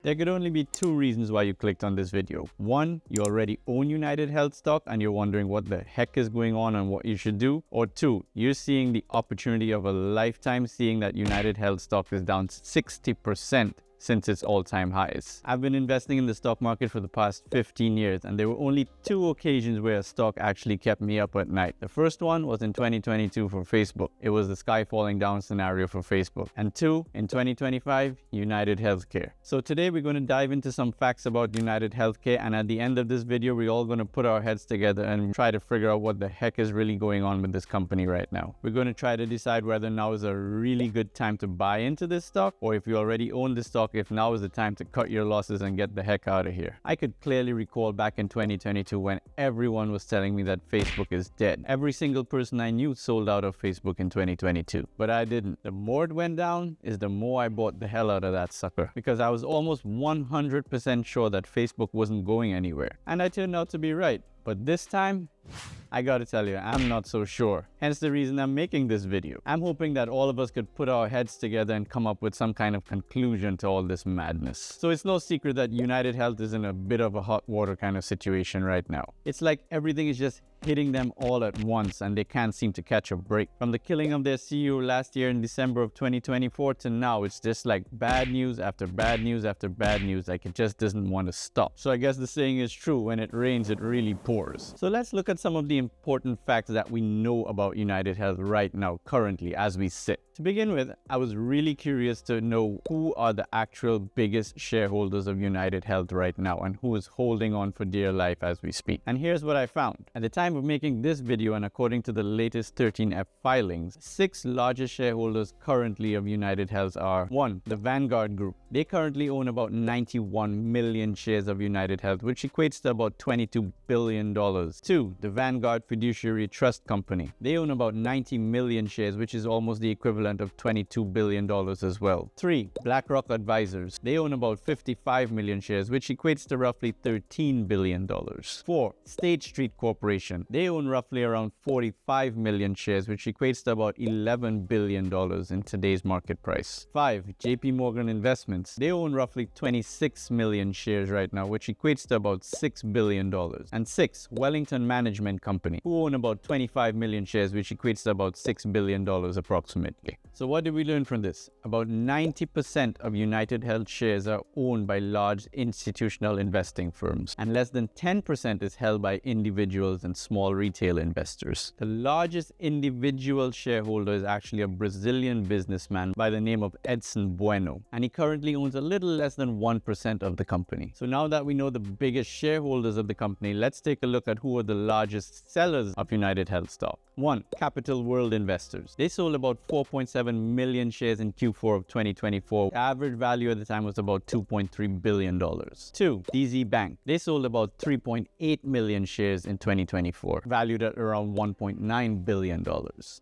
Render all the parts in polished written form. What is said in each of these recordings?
There could only be two reasons why you clicked on this video. One, you already own UnitedHealth stock and you're wondering what the heck is going on and what you should do. Or two, you're seeing the opportunity of a lifetime, seeing that UnitedHealth stock is down 60% since its all-time highs. I've been investing in the stock market for the past 15 years, and there were only two occasions where a stock actually kept me up at night. The first one was in 2022 for Facebook. It was the sky falling down scenario for Facebook. And two, in 2025, United Healthcare. So today we're going to dive into some facts about United Healthcare, and at the end of this video, we're all going to put our heads together and try to figure out what the heck is really going on with this company right now. We're going to try to decide whether now is a really good time to buy into this stock, or if you already own the stock, if now is the time to cut your losses and get the heck out of here. I could clearly recall back in 2022 when everyone was telling me that Facebook is dead. Every single person I knew sold out of Facebook in 2022, but I didn't. The more it went down is the more I bought the hell out of that sucker, because I was almost 100% sure that Facebook wasn't going anywhere. And I turned out to be right. But this time, I gotta tell you, I'm not so sure. Hence the reason I'm making this video. I'm hoping that all of us could put our heads together and come up with some kind of conclusion to all this madness. So it's no secret that United Health is in a bit of a hot water kind of situation right now. It's like everything is just hitting them all at once and they can't seem to catch a break. From the killing of their CEO last year in December of 2024 to now, it's just like bad news after bad news after bad news. Like it just doesn't want to stop. So I guess the saying is true, when it rains, it really pours. So let's look at some of the important facts that we know about United Health right now, currently, as we sit. To begin with, I was really curious to know who are the actual biggest shareholders of United Health right now and who is holding on for dear life as we speak. And here's what I found. At the time of making this video, and according to the latest 13F filings, 6 largest shareholders currently of United Health are: 1. The Vanguard Group. They currently own about 91 million shares of United Health, which equates to about $22 billion. 2. The Vanguard Fiduciary Trust Company. They own about 90 million shares, which is almost the equivalent of $22 billion as well. 3. BlackRock Advisors. They own about 55 million shares, which equates to roughly $13 billion. 4. State Street Corporation. They own roughly around 45 million shares, which equates to about $11 billion in today's market price. 5. JP Morgan Investments. They own roughly 26 million shares right now, which equates to about $6 billion. And 6. Wellington Management Company, who own about 25 million shares, which equates to about $6 billion approximately. So what did we learn from this? About 90% of United Health shares are owned by large institutional investing firms, and less than 10% is held by individuals and small retail investors. The largest individual shareholder is actually a Brazilian businessman by the name of Edson Bueno, and he currently owns a little less than 1% of the company. So now that we know the biggest shareholders of the company, let's take a look at who are the largest sellers of United Health stock. 1. Capital World Investors. They sold about 4.7 million shares in Q4 of 2024. The average value at the time was about $2.3 billion. 2. DZ Bank. They sold about 3.8 million shares in 2024, valued at around $1.9 billion.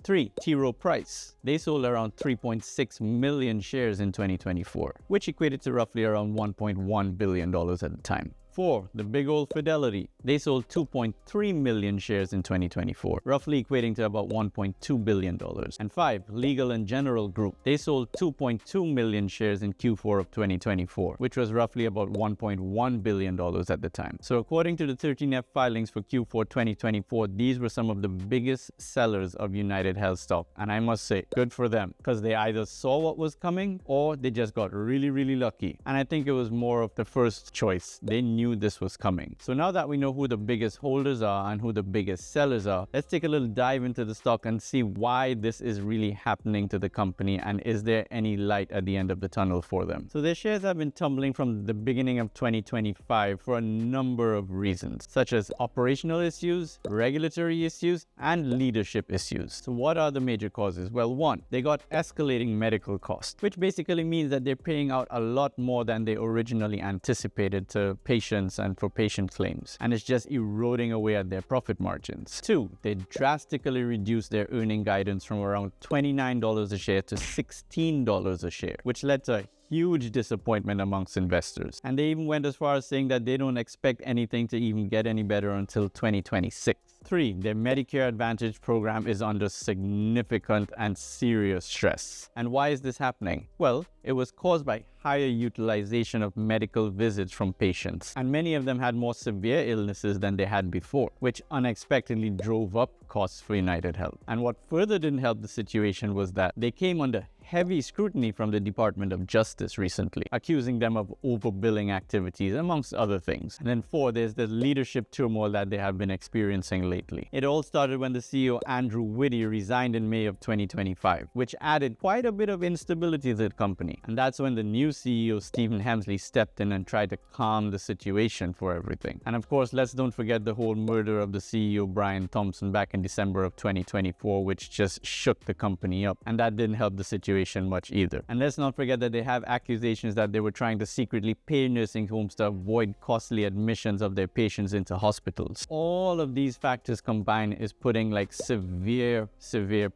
3. T. Rowe Price. They sold around 3.6 million shares in 2024, which equated to roughly around $1.1 billion at the time. 4. The big old Fidelity. They sold 2.3 million shares in 2024, roughly equating to about $1.2 billion. And 5. Legal & General Group. They sold 2.2 million shares in Q4 of 2024, which was roughly about $1.1 billion at the time. So according to the 13F filings for Q4 2024, these were some of the biggest sellers of United Health stock. And I must say, good for them, because they either saw what was coming or they just got really, really lucky. And I think it was more of the first choice. They knew this was coming. So now that we know who the biggest holders are and who the biggest sellers are, let's take a little dive into the stock and see why this is really happening to the company, and is there any light at the end of the tunnel for them. So their shares have been tumbling from the beginning of 2025 for a number of reasons, such as operational issues, regulatory issues, and leadership issues. So what are the major causes? Well, 1, they got escalating medical costs, which basically means that they're paying out a lot more than they originally anticipated to patients and for patient claims, and it's just eroding away at their profit margins. 2, they drastically reduced their earning guidance from around $29 a share to $16 a share, which led to a huge disappointment amongst investors. And they even went as far as saying that they don't expect anything to even get any better until 2026. 3. Their Medicare Advantage program is under significant and serious stress. And why is this happening? Well, it was caused by higher utilization of medical visits from patients, and many of them had more severe illnesses than they had before, which unexpectedly drove up costs for UnitedHealth. And what further didn't help the situation was that they came under heavy scrutiny from the Department of Justice recently, accusing them of overbilling activities, amongst other things. And then 4, there's the leadership turmoil that they have been experiencing lately. It all started when the CEO Andrew Whitty resigned in May of 2025, which added quite a bit of instability to the company. And that's when the new CEO Stephen Hemsley stepped in and tried to calm the situation for everything. And of course, let's don't forget the whole murder of the CEO Brian Thompson back in December of 2024, which just shook the company up. And that didn't help the situation much either. And let's not forget that they have accusations that they were trying to secretly pay nursing homes to avoid costly admissions of their patients into hospitals. All of these factors combined is putting like severe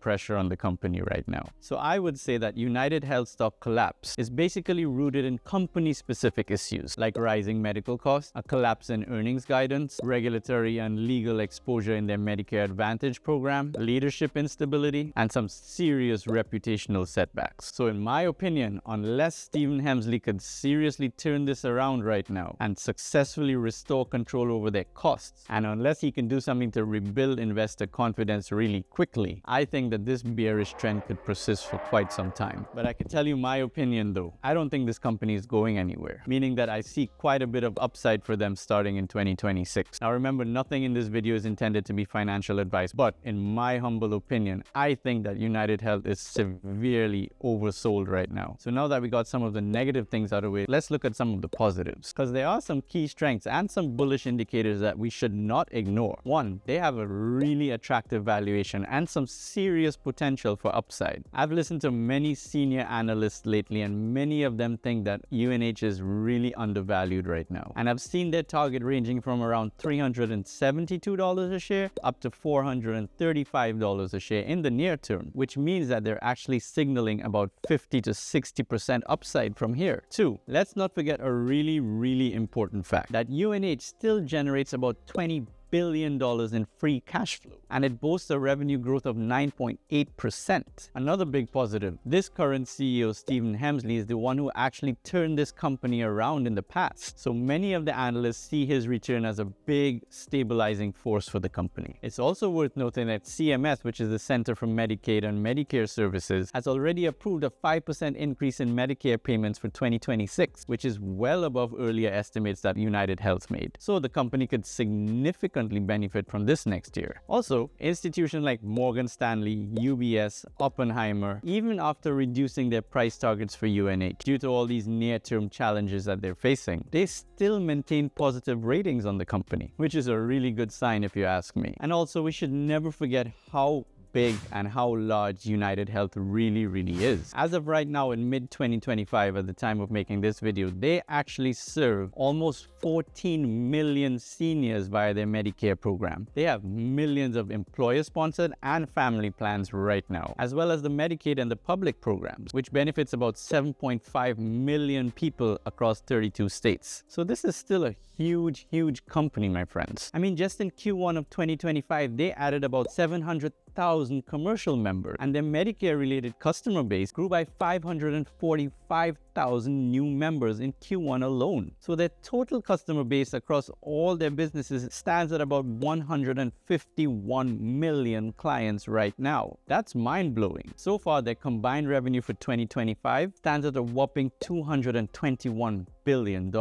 pressure on the company right now. So I would say that UnitedHealth stock collapse is basically rooted in company-specific issues like rising medical costs, a collapse in earnings guidance, regulatory and legal exposure in their Medicare Advantage program, leadership instability, and some serious reputational setbacks. So in my opinion, unless Stephen Hemsley could seriously turn this around right now and successfully restore control over their costs, and unless he can do something to rebuild investor confidence really quickly, I think that this bearish trend could persist for quite some time. But I can tell you my opinion though, I don't think this company is going anywhere, meaning that I see quite a bit of upside for them starting in 2026. Now remember, nothing in this video is intended to be financial advice, but in my humble opinion, I think that UnitedHealth is severely oversold right now. So now that we got some of the negative things out of the way, let's look at some of the positives, because there are some key strengths and some bullish indicators that we should not ignore. 1, they have a really attractive valuation and some serious potential for upside. I've listened to many senior analysts lately, and many of them think that UNH is really undervalued right now. And I've seen their target ranging from around $372 a share up to $435 a share in the near term, which means that they're actually signaling about 50 to 60% upside from here. 2, let's not forget a really important fact, that UNH still generates about $20 billion in free cash flow, and it boasts a revenue growth of 9.8%. Another big positive, this current CEO Stephen Hemsley is the one who actually turned this company around in the past, so many of the analysts see his return as a big stabilizing force for the company. It's also worth noting that CMS, which is the Center for Medicaid and Medicare Services, has already approved a 5% increase in Medicare payments for 2026, which is well above earlier estimates that UnitedHealth made. So the company could significantly benefit from this next year. Also, institutions like Morgan Stanley, UBS, Oppenheimer, even after reducing their price targets for UNH due to all these near-term challenges that they're facing, they still maintain positive ratings on the company, which is a really good sign if you ask me. And also, we should never forget how big and how large UnitedHealth really is. As of right now, in mid-2025, at the time of making this video, they actually serve almost 14 million seniors via their Medicare program. They have millions of employer-sponsored and family plans right now, as well as the Medicaid and the public programs, which benefits about 7.5 million people across 32 states. So this is still a huge company, my friends. I mean, just in Q1 of 2025, they added about 700,000 commercial members, and their Medicare-related customer base grew by 545,000 new members in Q1 alone. So their total customer base across all their businesses stands at about 151 million clients right now. That's mind-blowing. So far, their combined revenue for 2025 stands at a whopping $221 billion,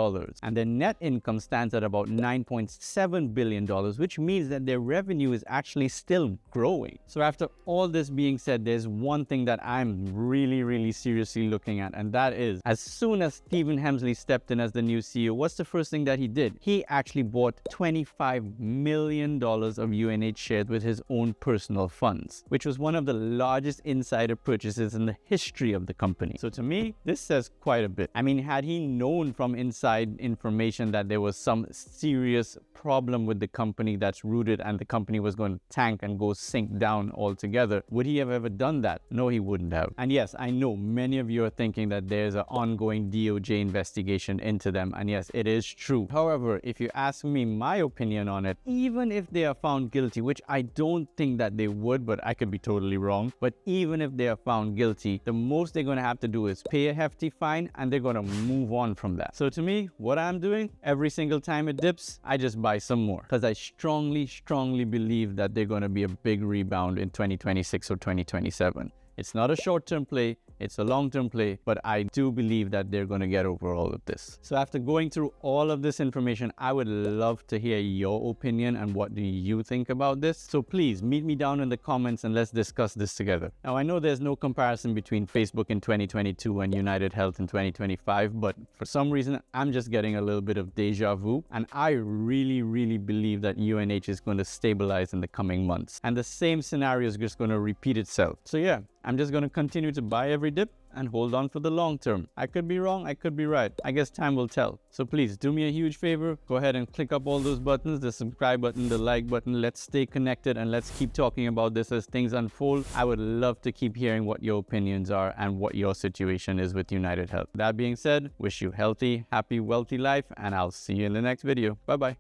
and their net income stands at about $9.7 billion, which means that their revenue is actually still growing. So after all this being said, there's one thing that I'm really seriously looking at, and that is, as soon as Stephen Hemsley stepped in as the new CEO, what's the first thing that he did? He actually bought $25 million of UNH shares with his own personal funds, which was one of the largest insider purchases in the history of the company. So to me, this says quite a bit. I mean, had he known from inside information that there was some serious problem with the company that's rooted and the company was going to tank and go sink down altogether, would he have ever done that? No, he wouldn't have. And yes, I know many of you are thinking that there's an ongoing DOJ investigation into them. And yes, it is true. However, if you ask me my opinion on it, even if they are found guilty, which I don't think that they would, but I could be totally wrong. But even if they are found guilty, the most they're going to have to do is pay a hefty fine and they're going to move on from that. So to me, what I'm doing every single time it dips, I just buy some more because I strongly believe that they're going to be a big rebound in 2026 or 2027. It's not a short-term play, it's a long-term play, but I do believe that they're going to get over all of this. So after going through all of this information, I would love to hear your opinion and what do you think about this. So please meet me down in the comments and let's discuss this together. Now, I know there's no comparison between Facebook in 2022 and UnitedHealth in 2025, but for some reason, I'm just getting a little bit of deja vu. And I really believe that UNH is going to stabilize in the coming months. And the same scenario is just going to repeat itself. So yeah, I'm just going to continue to buy every dip and hold on for the long term. I could be wrong, I could be right. I guess time will tell. So please do me a huge favor. Go ahead and click up all those buttons, the subscribe button, the like button. Let's stay connected and let's keep talking about this as things unfold. I would love to keep hearing what your opinions are and what your situation is with UnitedHealth. That being said, wish you healthy, happy, wealthy life, and I'll see you in the next video. Bye-bye.